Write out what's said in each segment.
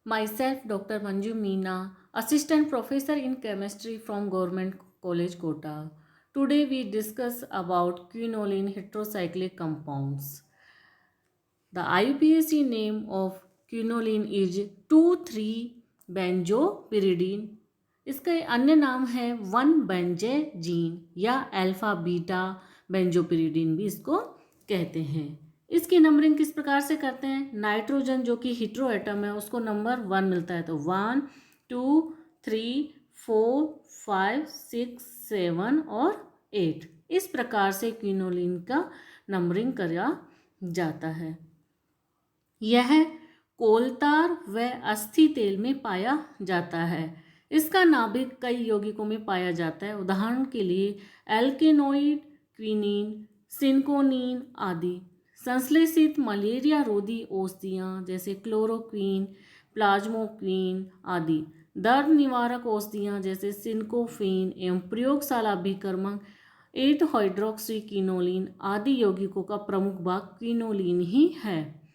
Myself, Dr. Manju Meena, Assistant Professor in Chemistry from Government College Kota. Today we discuss about quinoline heterocyclic compounds. The IUPAC name of quinoline is 2,3-benzopyridine. इसका अन्य नाम है 1-बेंजेजीन या alpha beta बेंजोपिरिडीन भी इसको कहते हैं। इसकी नंबरिंग किस प्रकार से करते हैं? नाइट्रोजन जो कि हीट्रो एटम है उसको नंबर 1 मिलता है, तो 1 2 3 4 5 6 7 और 8 इस प्रकार से क्विनोलिन का नंबरिंग किया जाता है। यह कोलतार व अस्थि तेल में पाया जाता है। इसका नाभिक कई यौगिकों में पाया जाता है, उदाहरण के लिए एल्केनोइड, क्विनीन, सिनकोनीन आदि। संश्लेषित मलेरिया रोधी औषधियाँ जैसे क्लोरोक्वीन, प्लाज्मोक्वीन आदि। दर्द निवारक औषधियाँ जैसे सिनकोफेन एवं प्रयोगशाला अभिकर्मक 8-हाइड्रोक्सीक्विनोलिन आदि यौगिकों का प्रमुख भाग क्विनोलिन ही है।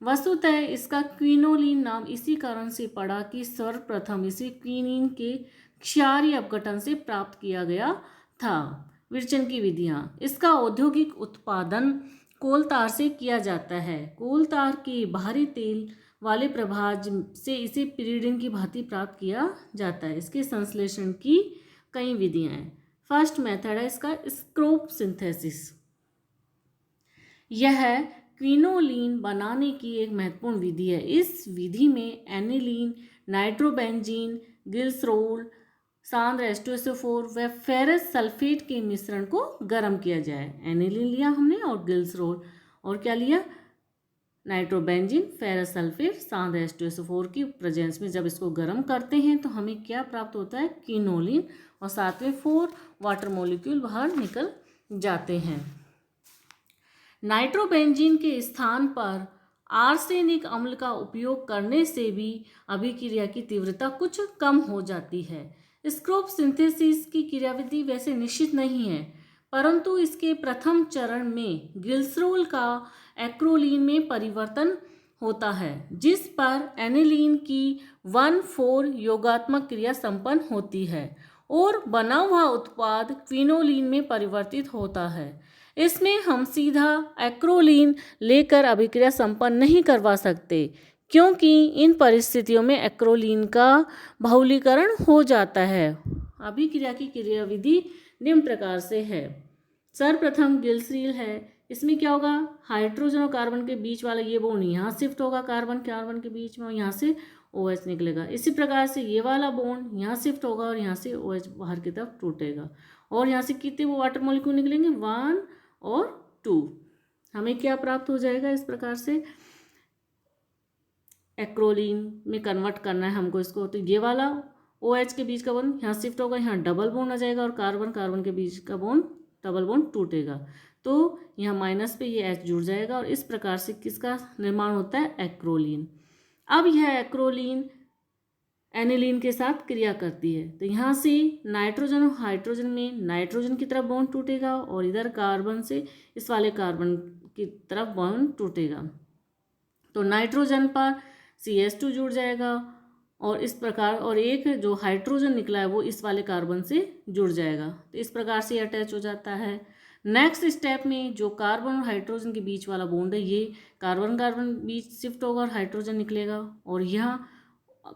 वस्तुतः इसका क्विनोलिन नाम इसी कारण से पड़ा कि सर्वप्रथम इसे क्विनीन के क्षारीय अपघटन से प्राप्त किया गया था। विरचन की विधियाँ। इसका औद्योगिक उत्पादन कोलतार से किया जाता है। कोलतार के बाहरी तेल वाले प्रभाज से इसे पिरिडिन की भांति प्राप्त किया जाता है। इसके संश्लेषण की कई विधियाँ हैं। फर्स्ट मेथड है इसका स्क्रोप सिंथेसिस। यह क्विनोलिन बनाने की एक महत्वपूर्ण विधि है। इस विधि में एनिलीन, नाइट्रोबेंजीन, ग्लिसरॉल, सांद्र H2SO4 व फेरस सल्फेट के मिश्रण को गर्म किया जाए। एनिलीन लिया हमने और ग्लिसरॉल और क्या लिया? नाइट्रोबेंजीन, फेरस सल्फेट, सांद्र H2SO4 की प्रेजेंस में जब इसको गर्म करते हैं तो हमें क्या प्राप्त होता है? क्विनोलिन, और साथ में 4 वाटर मॉलिक्यूल बाहर निकल जाते हैं। नाइट्रोबेंजीन के स्थान पर आर्सेनिक अम्ल का उपयोग करने से भी अभिक्रिया की तीव्रता कुछ कम हो जाती है। स्क्रोप सिंथेसिस की क्रियाविधि वैसे निश्चित नहीं है, परंतु इसके प्रथम चरण में ग्लिसरॉल का एक्रोलीन में परिवर्तन होता है, जिस पर एनिलीन की 1,4 योगात्मक क्रिया संपन्न होती है और बना हुआ उत्पाद क्विनोलिन में परिवर्तित होता है। इसमें हम सीधा एक्रोलीन लेकर अभिक्रिया संपन्न नहीं करवा सकते, क्योंकि इन परिस्थितियों में एक्रोलीन का बहुलीकरण हो जाता है। अभिक्रिया की क्रियाविधि निम्न प्रकार से है। सर्वप्रथम ग्लिसरील है। इसमें क्या होगा? हाइड्रोजन और कार्बन के बीच वाला ये बॉन्ड यहाँ शिफ्ट होगा, कार्बन के बीच में, यहाँ से OH निकलेगा। इसी प्रकार से ये वाला बॉन्ड यहाँ शिफ्ट होगा और यहाँ से OH बाहर की तरफ टूटेगा और यहाँ से कितने वो वाटर मॉलिक्यूल निकलेंगे? 1 और 2। हमें क्या प्राप्त हो जाएगा? इस प्रकार से एक्रोलीन में कन्वर्ट करना है हमको इसको, तो ये वाला OH के बीच का बॉन्ड यहाँ शिफ्ट होगा, यहाँ डबल बॉन्ड आ जाएगा और कार्बन के बीच का बॉन्ड डबल बॉन्ड टूटेगा, तो यहाँ माइनस पे ये H जुड़ जाएगा और इस प्रकार से किसका निर्माण होता है? एक्रोलीन। अब यह एक्रोलीन एनिलीन के साथ क्रिया करती है, तो यहाँ से नाइट्रोजन और हाइड्रोजन में नाइट्रोजन की तरफ बॉन्ड टूटेगा और इधर कार्बन से इस वाले कार्बन की तरफ बॉन्ड टूटेगा, तो नाइट्रोजन पर CH2 जुड़ जाएगा और इस प्रकार, और एक जो हाइड्रोजन निकला है वो इस वाले कार्बन से जुड़ जाएगा, तो इस प्रकार से अटैच हो जाता है। नेक्स्ट स्टेप में जो कार्बन और हाइड्रोजन के बीच वाला बॉन्ड है ये कार्बन बीच शिफ्ट होगा और हाइड्रोजन निकलेगा और यहाँ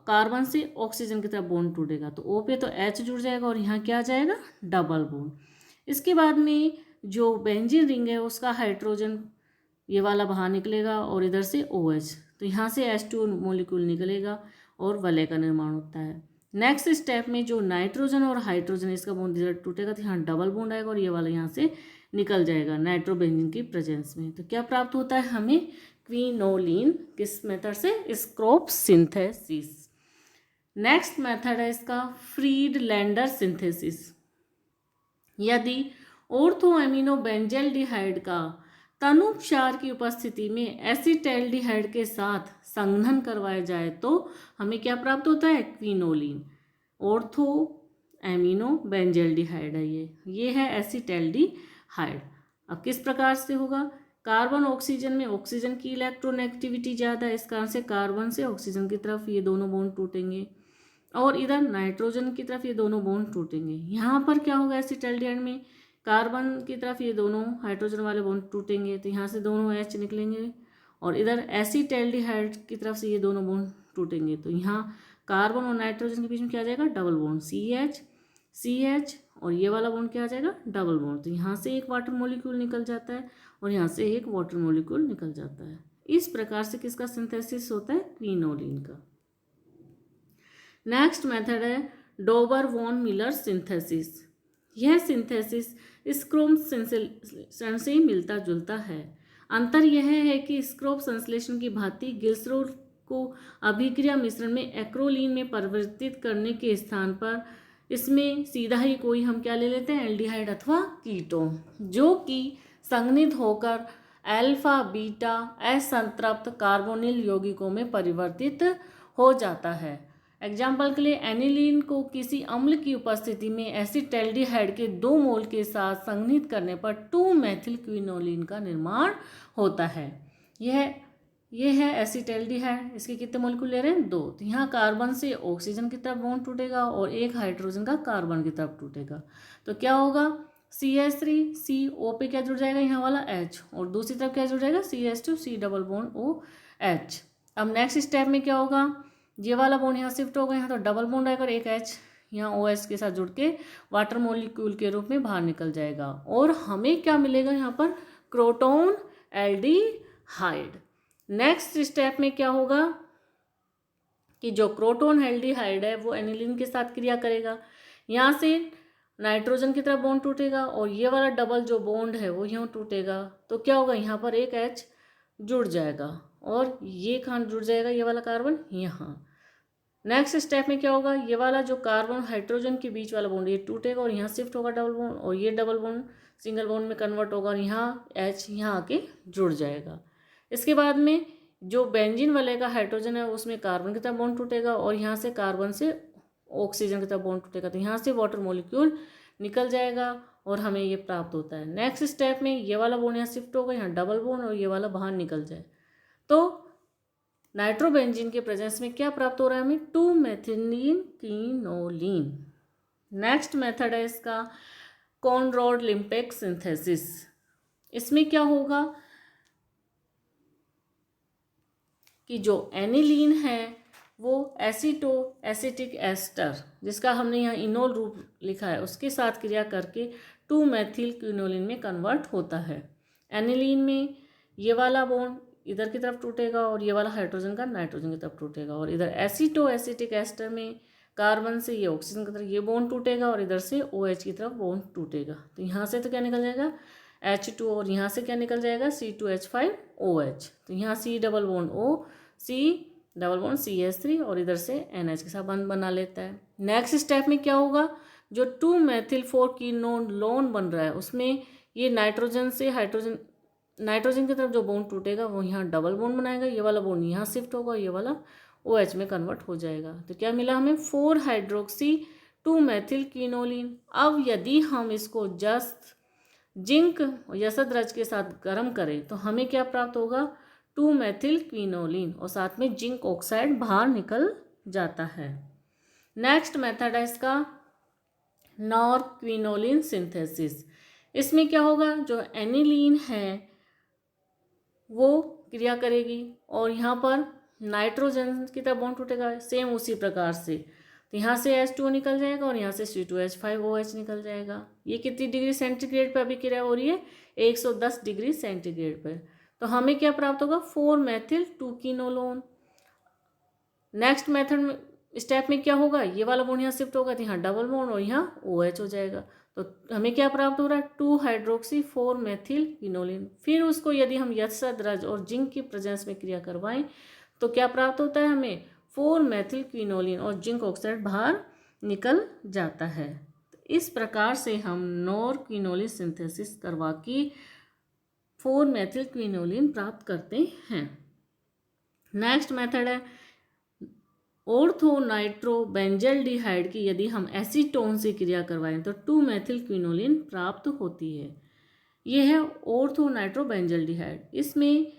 कार्बन से ऑक्सीजन की तरफ बॉन्ड टूटेगा, तो O पे तो H जुड़ जाएगा और यहाँ क्या आ जाएगा? Double bond. इसके बाद में जो बेंजीन रिंग है उसका हाइड्रोजन ये वाला बाहर निकलेगा और इधर से OH, तो यहाँ से H2 मॉलिक्यूल निकलेगा और वलय का निर्माण होता है। नेक्स्ट स्टेप में जो नाइट्रोजन और हाइड्रोजन इसका बॉन्ड इधर टूटेगा तो यहाँ डबल बॉन्ड आएगा और ये वाला यहाँ से निकल जाएगा नाइट्रोबेंजीन की प्रेजेंस में, तो क्या प्राप्त होता है हमें? क्विनोलिन। किस मेथड से? स्क्रोप सिंथेसिस। नेक्स्ट मेथड है इसका फ्रीडलैंडर सिंथेसिस। यदि ऑर्थो एमिनो बेंजल्डिहाइड का तनुक्षार की उपस्थिति में एसिटैल्डिहाइड के साथ संघनन करवाया जाए तो हमें क्या प्राप्त होता है? क्विनोलिन। ऑर्थो एमिनो बेंजल्डिहाइड है ये है एसिटैल्डिहाइड। अब किस प्रकार से होगा? कार्बन ऑक्सीजन में ऑक्सीजन की इलेक्ट्रोनेगेटिविटी ज़्यादा है, इस कारण से कार्बन से ऑक्सीजन की तरफ ये दोनों बॉन्ड टूटेंगे और इधर नाइट्रोजन की तरफ ये दोनों बॉन्ड टूटेंगे। यहाँ पर क्या होगा एसिटाल्डिहाइड में, कार्बन की तरफ ये दोनों हाइड्रोजन वाले बॉन्ड टूटेंगे तो यहाँ से दोनों H निकलेंगे और इधर एसिटाल्डिहाइड की तरफ से ये दोनों बॉन्ड टूटेंगे तो यहाँ कार्बन और नाइट्रोजन के बीच में क्या आ जाएगा, डबल बॉन्ड CH और ये वाला बॉन्ड क्या आ जाएगा, डबल बॉन्ड। तो यहाँ से एक वाटर मॉलिक्यूल निकल जाता है और यहाँ से एक वाटर मॉलिक्यूल निकल जाता है। इस प्रकार से किसका सिंथेसिस होता है, क्विनोलिन का। नेक्स्ट मेथड है डोबर वॉन मिलर सिंथेसिस। यह सिंथेसिस स्क्रोम संश्लेषण से मिलता जुलता है। अंतर यह है कि स्क्रोम संश्लेषण की भांति ग्लिसरॉल को अभिक्रिया मिश्रण में एक्रोलीन में परिवर्तित करने के स्थान पर इसमें सीधा ही कोई हम क्या ले लेते हैं, एल्डिहाइड अथवा कीटोन, जो कि संघनित होकर अल्फा बीटा असंतृप्त कार्बोनिल यौगिकों में परिवर्तित हो जाता है। एग्जाम्पल के लिए एनिलीन को किसी अम्ल की उपस्थिति में एसिटाल्डिहाइड के 2 मोल के साथ संघनित करने पर 2-मेथिल क्विनोलिन का निर्माण होता है। यह है एसिटाल्डिहाइड, इसके कितने मोलिक्यूल ले रहे हैं, 2। तो यहाँ कार्बन से ऑक्सीजन की तरफ बॉन्ड टूटेगा और एक हाइड्रोजन का कार्बन की तरफ टूटेगा तो क्या होगा, CH3 CO पे क्या जुड़ जाएगा, यहाँ वाला H और दूसरी तरफ क्या जुड़ जाएगा, CH2 C double bond OH। अब नेक्स्ट स्टेप में क्या होगा, ये वाला बॉन्ड यहाँ शिफ्ट होगा, यहाँ तो डबल बॉन्ड आएगा और एक H यहाँ OH के साथ जुड़ के वाटर मॉलिक्यूल के रूप में बाहर निकल जाएगा और हमें क्या मिलेगा, यहाँ पर क्रोटोन एल्डिहाइड। नेक्स्ट स्टेप में क्या होगा कि जो क्रोटोन एल्डिहाइड है वो एनिलीन के साथ क्रिया करेगा, यहाँ से नाइट्रोजन की तरफ बॉन्ड टूटेगा और ये वाला डबल जो बॉन्ड है वो यहाँ टूटेगा तो क्या होगा, यहाँ पर एक H जुड़ जाएगा और ये कहाँ जुड़ जाएगा, ये वाला कार्बन यहाँ। नेक्स्ट स्टेप में क्या होगा, ये वाला जो कार्बन हाइड्रोजन के बीच वाला बॉन्ड ये टूटेगा और यहाँ शिफ्ट होगा डबल बॉन्ड और ये डबल बॉन्ड सिंगल बॉन्ड में कन्वर्ट होगा और यहाँ H यहाँ आके जुड़ जाएगा। इसके बाद में जो बेंजीन वाले का हाइड्रोजन है उसमें कार्बन की तरफ बॉन्ड टूटेगा और यहाँ से कार्बन से ऑक्सीजन की तरफ बॉन्ड टूटेगा तो यहाँ से वाटर मॉलिक्यूल निकल जाएगा और हमें ये प्राप्त होता है। नेक्स्ट स्टेप में ये वाला बॉन्ड यहाँ शिफ्ट होगा, यहाँ डबल बॉन्ड और ये वाला बाहर निकल जाए तो नाइट्रोबेंजीन के प्रेजेंस में क्या प्राप्त हो रहा है हमें, 2-मेथिलीन क्विनोलिन। नेक्स्ट मेथड है इसका कॉनरॉड लिम्पेक सिंथेसिस। इसमें क्या होगा कि जो एनिलीन है वो एसिटिक एस्टर जिसका हमने यहाँ इनोल रूप लिखा है उसके साथ क्रिया करके 2-मेथिल क्विनोलिन में कन्वर्ट होता है। एनिलीन में ये वाला बॉन्ड इधर की तरफ टूटेगा और ये वाला हाइड्रोजन का नाइट्रोजन की तरफ टूटेगा और इधर एसिटिक एस्टर में कार्बन से ये ऑक्सीजन की तरफ ये बॉन्ड टूटेगा और इधर से OH की तरफ बॉन्ड टूटेगा तो यहाँ से तो क्या निकल जाएगा H2 और यहाँ से क्या निकल जाएगा C2H5OH तो यहाँ C double bond O C double bond CH3 और इधर से NH के साथ बंध बना लेता है। नेक्स्ट स्टेप में क्या होगा, जो 2-मेथिल 4-कीनोलोन बन रहा है उसमें ये नाइट्रोजन से नाइट्रोजन की तरफ जो बॉन्ड टूटेगा वो यहाँ डबल बॉन्ड बनाएगा, ये वाला बॉन्ड यहाँ शिफ्ट होगा, ये वाला OH में कन्वर्ट हो जाएगा तो क्या मिला हमें 4-हाइड्रोक्सी 2-मेथिल क्विनोलिन। अब यदि हम इसको जस्ट जिंक यशद्रज के साथ गर्म करें तो हमें क्या प्राप्त होगा, 2-मेथिल क्विनोलिन और साथ में जिंक ऑक्साइड बाहर निकल जाता है। नेक्स्ट मेथड है इसका नॉर क्विनोलिन सिंथेसिस। इसमें क्या होगा, जो एनिलीन है वो क्रिया करेगी और यहाँ पर नाइट्रोजन की तरफ बॉन्ड टूटेगा सेम उसी प्रकार से तो यहाँ से H2O निकल जाएगा और यहाँ से C2H5OH निकल जाएगा। ये कितनी डिग्री सेंटीग्रेड पर अभी क्रिया हो रही है, 110 डिग्री सेंटीग्रेड पर। तो हमें क्या प्राप्त होगा, 4-मेथिल 2-कीनोलोन। नेक्स्ट मेथड स्टेप में क्या होगा, ये वाला बॉन्ड यहाँ शिफ्ट होगा तो यहाँ डबल बॉन्ड और यहाँ OH हो जाएगा तो हमें क्या प्राप्त हो रहा है, 2-हाइड्रोक्सी 4-मेथिल क्विनोलिन। फिर उसको यदि हम यशद्रज और जिंक की प्रेजेंस में क्रिया करवाएं तो क्या प्राप्त होता है हमें, 4-मेथिल क्विनोलिन और जिंक ऑक्साइड बाहर निकल जाता है। तो इस प्रकार से हम नॉर क्विनोलिन सिंथेसिस करवा के 4-मेथिल क्विनोलिन प्राप्त करते हैं। नेक्स्ट मेथड है ऑर्थोनाइट्रोबेंजल्डिहाइड की यदि हम एसीटोन से क्रिया करवाएं तो 2-मेथिल क्विनोलिन प्राप्त होती है। ये है ऑर्थो नाइट्रोबेंजल्डिहाइड। इसमें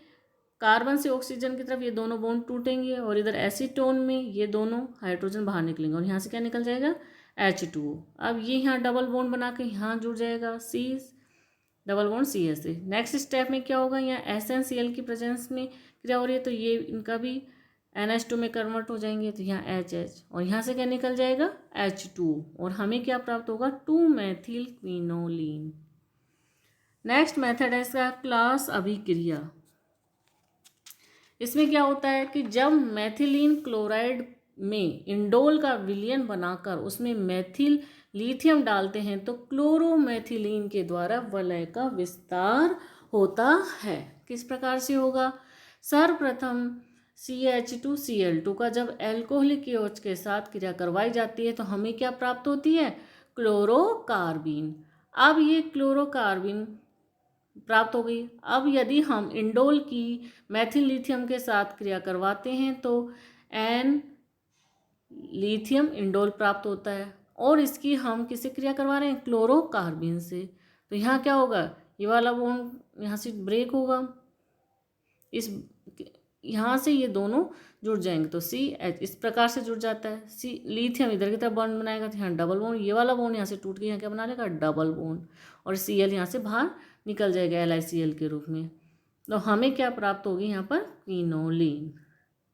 कार्बन से ऑक्सीजन की तरफ ये दोनों बॉन्ड टूटेंगे और इधर एसीटोन में ये दोनों हाइड्रोजन बाहर निकलेंगे और यहाँ से क्या निकल जाएगा H2O। अब ये यहाँ डबल बॉन्ड बना के यहाँ जुड़ जाएगा C डबल बॉन्ड CS से। नेक्स्ट स्टेप में क्या होगा, यहाँ SnCl की प्रेजेंस में क्रिया हो रही है तो ये इनका भी NH2 में कन्वर्ट हो जाएंगे तो यहाँ HH और यहाँ से क्या निकल जाएगा H2O और हमें क्या प्राप्त होगा 2-मेथिल क्विनोलिन। नेक्स्ट मेथड है इसका क्लास अभिक्रिया। इसमें क्या होता है कि जब मेथिलीन क्लोराइड में इंडोल का विलयन बनाकर उसमें मेथिल लिथियम डालते हैं तो क्लोरोमेथिलीन के द्वारा वलय का विस्तार होता है। किस प्रकार से होगा, सर्वप्रथम CH2Cl2 का जब एल्कोहलिक OH के साथ क्रिया करवाई जाती है तो हमें क्या प्राप्त होती है, क्लोरोकार्बीन। अब ये क्लोरोकार्बीन प्राप्त हो गई। अब यदि हम इंडोल की मेथिल लिथियम के साथ क्रिया करवाते हैं तो एन लिथियम इंडोल प्राप्त होता है और इसकी हम किससे क्रिया करवा रहे हैं, क्लोरोकार्बीन से। तो यहाँ क्या होगा, ये वाला बॉन्ड यहाँ से ब्रेक होगा, इस यहाँ से ये दोनों जुड़ जाएंगे तो CH इस प्रकार से जुड़ जाता है। लिथियम इधर की तरफ बॉन्ड बनाएगा तो यहाँ डबल बॉन्ड, ये वाला बॉन्ड यहाँ से टूट के यहाँ क्या बना लेगा, डबल बॉन्ड और Cl यहाँ से बाहर निकल जाएगा LiCl के रूप में। तो हमें क्या प्राप्त होगी यहाँ पर, क्विनोलिन।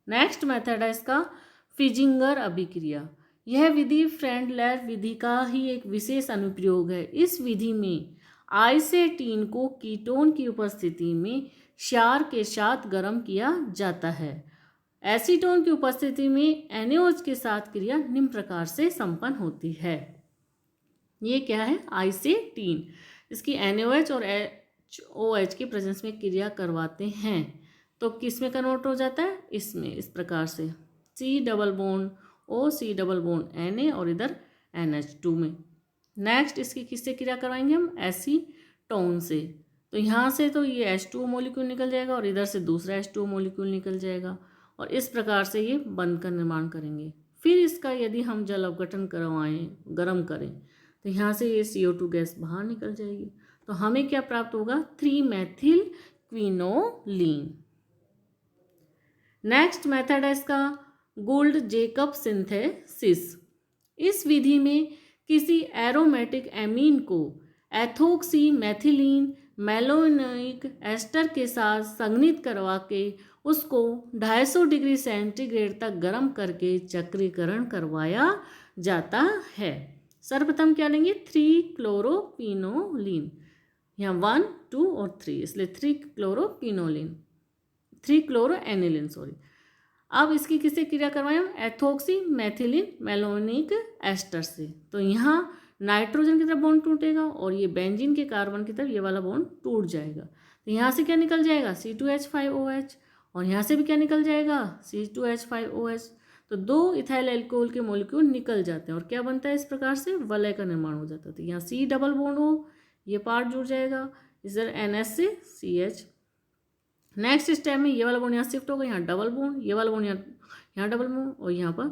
नेक्स्ट मेथड है इसका फिजिंगर अभिक्रिया। यह विधि फ्रेंड लैब विधि का ही एक विशेष अनुप्रयोग है। इस विधि में आइसेटीन को कीटोन की उपस्थिति में क्षार के साथ गर्म किया जाता है। एसीटोन की उपस्थिति में NaOH के साथ क्रिया निम्न प्रकार से संपन्न होती है। ये क्या है, आइसेटीन। इसकी NaOH और OH की प्रेजेंस में क्रिया करवाते हैं तो किस में कन्वर्ट हो जाता है, इसमें, इस प्रकार से C double bond O C double bond Na और इधर NH2 में। नेक्स्ट इसकी किससे क्रिया करवाएंगे हम, एसीटोन से। तो यहाँ से तो ये H2O मॉलिक्यूल निकल जाएगा और इधर से दूसरा H2O मॉलिक्यूल निकल जाएगा और इस प्रकार से ये बंध का निर्माण करेंगे। फिर इसका यदि हम जल अपघटन करवाएं, गर्म करें तो यहाँ से ये CO2 गैस बाहर निकल जाएगी तो हमें क्या प्राप्त होगा, 3-मेथिल क्विनोलिन। नेक्स्ट मेथड है इसका गोल्ड जेकब सिंथेसिस। इस विधि में किसी एरोमेटिक एमीन को एथोक्सी मेथिलीन मैलोनिक एस्टर के साथ संघनित करवा के उसको 250 डिग्री सेंटीग्रेड तक गर्म करके चक्रीकरण करवाया जाता है। सर्वप्रथम क्या लेंगे, 3-क्लोरोक्विनोलिन, यहाँ 1, 2 और 3, इसलिए 3-क्लोरोक्विनोलिन, 3-क्लोरोएनिलीन सॉरी। अब इसकी किससे क्रिया करवाएं हम, एथोक्सी मेथिलीन मैलोनिक एस्टर से। तो यहाँ नाइट्रोजन की तरफ बॉन्ड टूटेगा और ये बेंजीन के कार्बन की तरफ ये वाला बॉन्ड टूट जाएगा तो यहाँ से क्या निकल जाएगा, C2H5OH और यहाँ से भी क्या निकल जाएगा, C2H5OH। तो 2 इथाइल एल्कोहल के मॉलिक्यूल निकल जाते हैं और क्या बनता है, इस प्रकार से वलय का निर्माण हो जाता है। तो यहाँ C डबल बॉन्ड हो, ये पार्ट जुड़ जाएगा, इधर NH से CH। नेक्स्ट स्टेप में ये वाला बॉन्ड यहाँ शिफ्ट होगा, यहाँ डबल बॉन्ड, ये वाला बॉन्ड यहाँ डबल बॉन्ड और यहाँ पर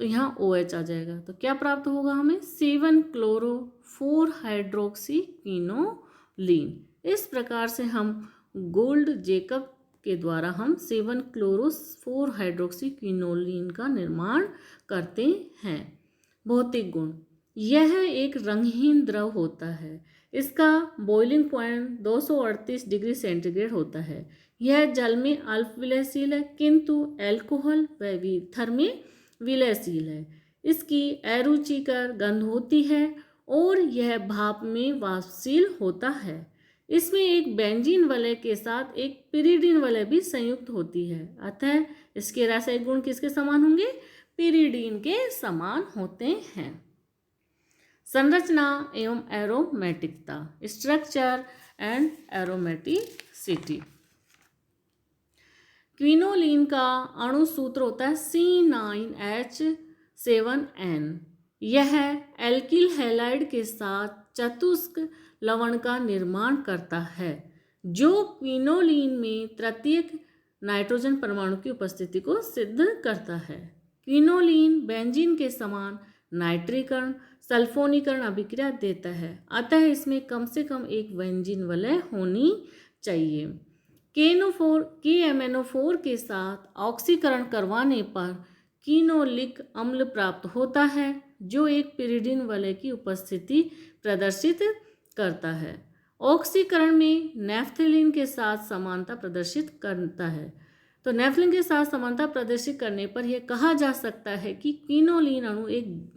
तो यहाँ OH आ जाएगा। तो क्या प्राप्त होगा हमें, 7-क्लोरो-4-हाइड्रोक्सी-क्विनोलिन। इस प्रकार से हम गोल्ड जेकब के द्वारा हम 7-क्लोरो-4-हाइड्रोक्सी-क्विनोलिन का निर्माण करते हैं। भौतिक गुण, यह एक रंगहीन द्रव होता है। इसका बॉइलिंग पॉइंट 238 डिग्री सेंटीग्रेड होता है। यह जल में अल्प विलयशील है किंतु अल्कोहल व ईथर में विलयशील है। इसकी अरुचिकर गंध होती है और यह भाप में वाष्पशील होता है। इसमें एक बेंजीन वलय के साथ एक पिरिडीन वलय भी संयुक्त होती है, अतः इसके रासायनिक गुण किसके समान होंगे, पिरिडीन के समान होते हैं। संरचना एवं एरोमेटिकता, स्ट्रक्चर एंड एरोमेटिसिटी। क्विनोलिन का अणु सूत्र होता है C9H7N। यह एल्किल हैलाइड के साथ चतुष्क लवण का निर्माण करता है जो क्विनोलिन में तृतीयक नाइट्रोजन परमाणु की उपस्थिति को सिद्ध करता है। क्विनोलिन बेंजीन के समान नाइट्रीकरण सल्फोनीकरण अभिक्रिया देता है। अतः इसमें कम से कम एक बेंजीन वलय होनी चाहिए। KMnO4 के साथ ऑक्सीकरण करवाने पर कीनोलिक अम्ल प्राप्त होता है जो एक पिरिडिन वलय की उपस्थिति प्रदर्शित करता है। ऑक्सीकरण में नेफ्थलीन के साथ समानता प्रदर्शित करता है। तो नेफ्थलीन के साथ समानता प्रदर्शित करने पर यह कहा जा सकता है कि क्विनोलिन अणु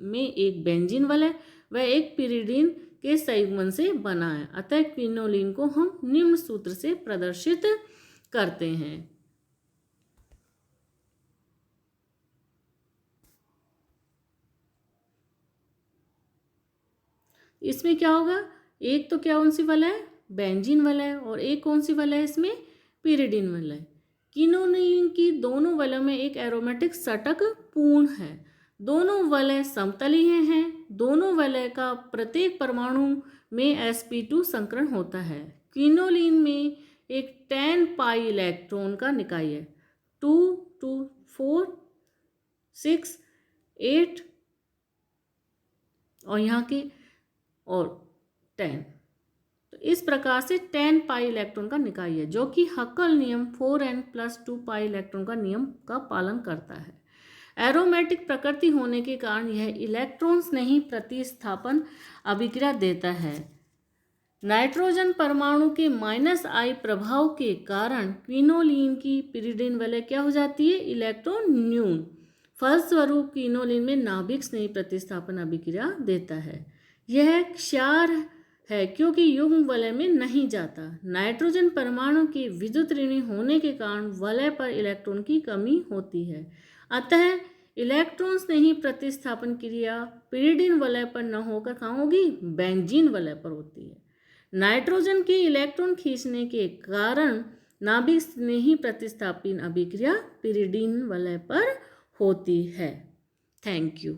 में एक बेंजीन वलय व एक पिरिडिन के संयुग्मन से बना है। अतः क्विनोलिन को हम निम्न सूत्र से प्रदर्शित करते हैं। इसमें क्या होगा, एक तो क्या कौन सी वलय, बेंजीन वलय, और एक कौन सी वलय है इसमें, पिरिडिन वलय। क्विनोलिन की दोनों वलयों में एक एरोमेटिक षटक पूर्ण है। दोनों वलय समतलीय हैं। दोनों वलय का प्रत्येक परमाणु में sp2 संकरण होता है। क्विनोलिन में एक 10 पाई इलेक्ट्रॉन का निकाय है, 2 2 4 6 8 और यहाँ के और 10। तो इस प्रकार से 10 पाई इलेक्ट्रॉन का निकाय है जो कि हक्कल नियम 4n+2 पाई इलेक्ट्रॉन का नियम का पालन करता है। एरोमेटिक प्रकृति होने के कारण यह इलेक्ट्रॉन्स नहीं प्रतिस्थापन अभिक्रिया देता है। नाइट्रोजन परमाणु के -I प्रभाव के कारण क्विनोलिन की पिरिडिन वलय क्या हो जाती है, इलेक्ट्रॉन न्यून। फलस्वरूप क्विनोलिन में नाभिक स्नेही प्रतिस्थापन अभिक्रिया देता है। यह क्षार है क्योंकि युग्म वलय में नहीं जाता। नाइट्रोजन परमाणु के विद्युत ऋणी होने के कारण वलय पर इलेक्ट्रॉन की कमी होती है। अतः इलेक्ट्रॉन स्नेही प्रतिस्थापन क्रिया पिरिडिन वलय पर न होकर कहाँ होगी, बेंजीन वलय पर होती है। नाइट्रोजन के इलेक्ट्रॉन खींचने के कारण नाभिक स्नेही प्रतिस्थापन अभिक्रिया पिरिडिन वलय पर होती है। Thank you.